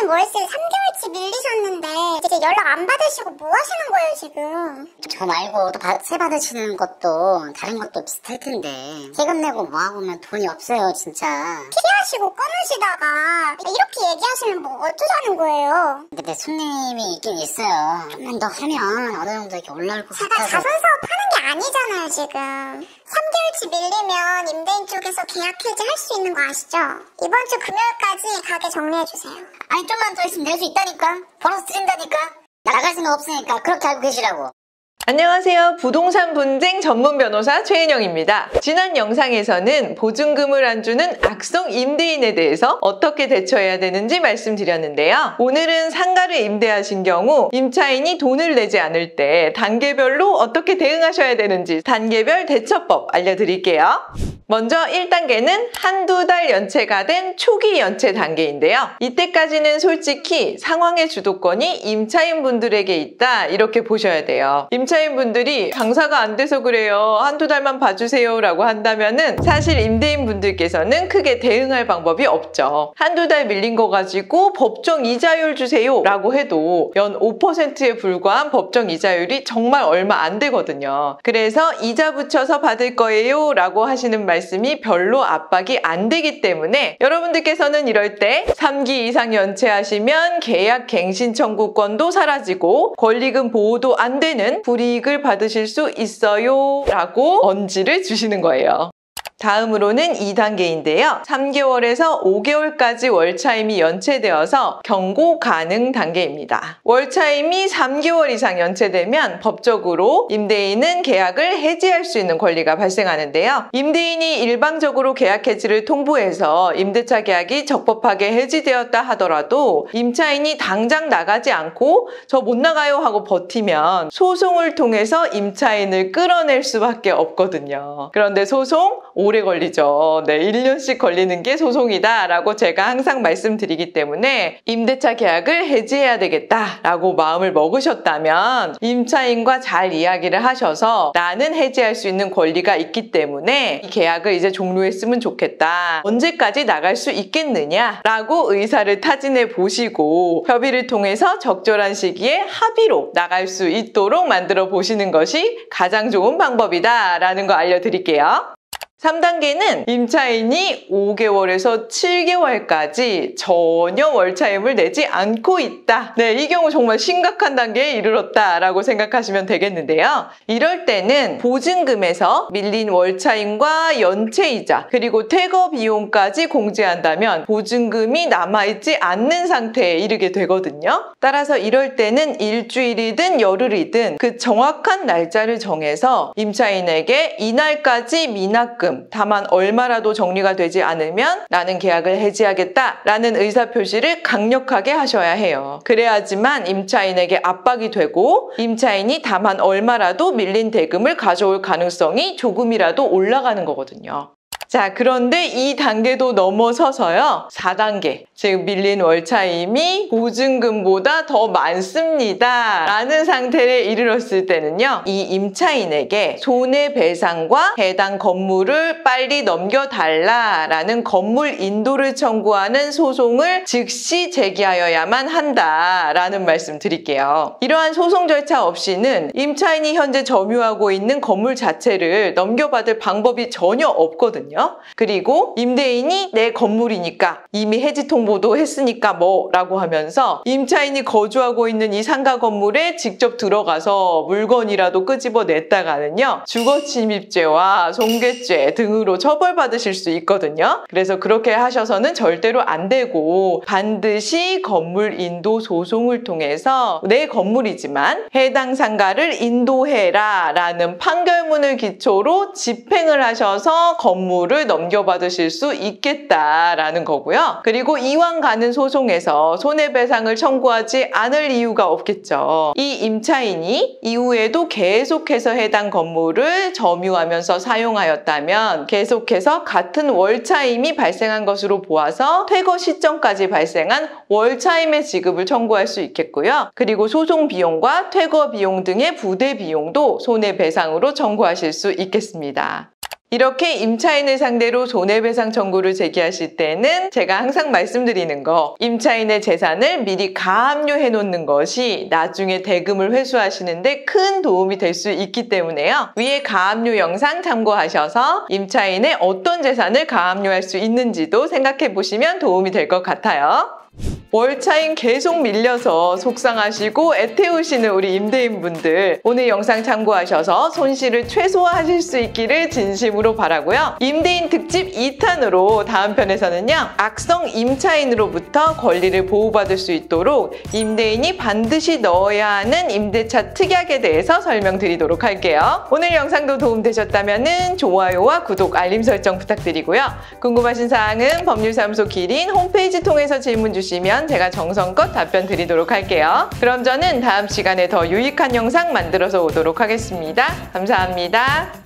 월세 3개월치 밀리셨는데 이제 연락 안 받으시고 뭐 하시는 거예요 지금? 저 말고 또 세 받으시는 것도 다른 것도 비슷할 텐데 세금 내고 뭐하고 오면 돈이 없어요 진짜. 피하시고 끊으시다가 이렇게 얘기하시면 뭐 어쩌자는 거예요? 근데 손님이 있긴 있어요. 좀만 더 하면 어느 정도 이렇게 올라올 것 제가 같아서. 자선사업 하는 게 아니잖아요 지금. 3개월치 밀리면 임대인 쪽에서 계약 해지 할 수 있는 거 아시죠? 이번 주 금요일까지 가게 정리해주세요. 아니 좀만 더 있으면 낼 수 있다니까. 보너스 드린다니까. 나갈 수는 없으니까 그렇게 알고 계시라고. 안녕하세요. 부동산 분쟁 전문 변호사 최인영입니다. 지난 영상에서는 보증금을 안 주는 악성 임대인에 대해서 어떻게 대처해야 되는지 말씀드렸는데요. 오늘은 상가를 임대하신 경우 임차인이 돈을 내지 않을 때 단계별로 어떻게 대응하셔야 되는지 단계별 대처법 알려드릴게요. 먼저 1단계는 한두 달 연체가 된 초기 연체 단계인데요. 이때까지는 솔직히 상황의 주도권이 임차인분들에게 있다 이렇게 보셔야 돼요. 임차인분들이 장사가 안 돼서 그래요. 한두 달만 봐주세요 라고 한다면은 사실 임대인분들께서는 크게 대응할 방법이 없죠. 한두 달 밀린 거 가지고 법정 이자율 주세요 라고 해도 연 5%에 불과한 법정 이자율이 정말 얼마 안 되거든요. 그래서 이자 붙여서 받을 거예요 라고 하시는 말씀이 별로 압박이 안 되기 때문에 여러분들께서는 이럴 때 3기 이상 연체하시면 계약 갱신 청구권도 사라지고 권리금 보호도 안 되는 불이익을 받으실 수 있어요 라고 언지를 주시는 거예요. 다음으로는 2단계인데요. 3개월에서 5개월까지 월차임이 연체되어서 경고 가능 단계입니다. 월차임이 3개월 이상 연체되면 법적으로 임대인은 계약을 해지할 수 있는 권리가 발생하는데요. 임대인이 일방적으로 계약 해지를 통보해서 임대차 계약이 적법하게 해지되었다 하더라도 임차인이 당장 나가지 않고 저 못 나가요 하고 버티면 소송을 통해서 임차인을 끌어낼 수밖에 없거든요. 그런데 소송 오래 걸리죠. 네, 1년씩 걸리는 게 소송이다 라고 제가 항상 말씀드리기 때문에 임대차 계약을 해지해야 되겠다 라고 마음을 먹으셨다면 임차인과 잘 이야기를 하셔서 나는 해지할 수 있는 권리가 있기 때문에 이 계약을 이제 종료했으면 좋겠다. 언제까지 나갈 수 있겠느냐 라고 의사를 타진해 보시고 협의를 통해서 적절한 시기에 합의로 나갈 수 있도록 만들어 보시는 것이 가장 좋은 방법이다 라는 거 알려드릴게요. 3단계는 임차인이 5개월에서 7개월까지 전혀 월차임을 내지 않고 있다. 네, 이 경우 정말 심각한 단계에 이르렀다라고 생각하시면 되겠는데요. 이럴 때는 보증금에서 밀린 월차임과 연체이자 그리고 퇴거 비용까지 공제한다면 보증금이 남아있지 않는 상태에 이르게 되거든요. 따라서 이럴 때는 일주일이든 열흘이든 그 정확한 날짜를 정해서 임차인에게 이날까지 미납금 다만 얼마라도 정리가 되지 않으면 나는 계약을 해지하겠다라는 의사표시를 강력하게 하셔야 해요. 그래야지만 임차인에게 압박이 되고 임차인이 다만 얼마라도 밀린 대금을 가져올 가능성이 조금이라도 올라가는 거거든요. 자, 그런데 이 단계도 넘어서서요. 4단계, 즉 밀린 월차임이 보증금보다 더 많습니다 라는 상태에 이르렀을 때는요. 이 임차인에게 손해배상과 해당 건물을 빨리 넘겨달라라는 건물 인도를 청구하는 소송을 즉시 제기하여야만 한다라는 말씀 드릴게요. 이러한 소송 절차 없이는 임차인이 현재 점유하고 있는 건물 자체를 넘겨받을 방법이 전혀 없거든요. 그리고 임대인이 내 건물이니까 이미 해지 통보도 했으니까 뭐 라고 하면서 임차인이 거주하고 있는 이 상가 건물에 직접 들어가서 물건이라도 끄집어냈다가는요. 주거침입죄와 손괴죄 등으로 처벌받으실 수 있거든요. 그래서 그렇게 하셔서는 절대로 안 되고 반드시 건물 인도 소송을 통해서 내 건물이지만 해당 상가를 인도해라 라는 판결문을 기초로 집행을 하셔서 건물을 넘겨받으실 수 있겠다라는 거고요. 그리고 이왕 가는 소송에서 손해배상을 청구하지 않을 이유가 없겠죠. 이 임차인이 이후에도 계속해서 해당 건물을 점유하면서 사용하였다면 계속해서 같은 월차임이 발생한 것으로 보아서 퇴거 시점까지 발생한 월차임의 지급을 청구할 수 있겠고요. 그리고 소송 비용과 퇴거 비용 등의 부대 비용도 손해배상으로 청구하실 수 있겠습니다. 이렇게 임차인을 상대로 손해배상 청구를 제기하실 때는 제가 항상 말씀드리는 거, 임차인의 재산을 미리 가압류해 놓는 것이 나중에 대금을 회수하시는데 큰 도움이 될 수 있기 때문에요. 위에 가압류 영상 참고하셔서 임차인의 어떤 재산을 가압류할 수 있는지도 생각해 보시면 도움이 될 것 같아요. 월차임 계속 밀려서 속상하시고 애태우시는 우리 임대인분들, 오늘 영상 참고하셔서 손실을 최소화하실 수 있기를 진심으로 바라고요. 임대인 특집 2탄으로 다음 편에서는요, 악성 임차인으로부터 권리를 보호받을 수 있도록 임대인이 반드시 넣어야 하는 임대차 특약에 대해서 설명드리도록 할게요. 오늘 영상도 도움되셨다면 좋아요와 구독, 알림 설정 부탁드리고요. 궁금하신 사항은 법률사무소 기린 홈페이지 통해서 질문 주시면 제가 정성껏 답변 드리도록 할게요. 그럼 저는 다음 시간에 더 유익한 영상 만들어서 오도록 하겠습니다. 감사합니다.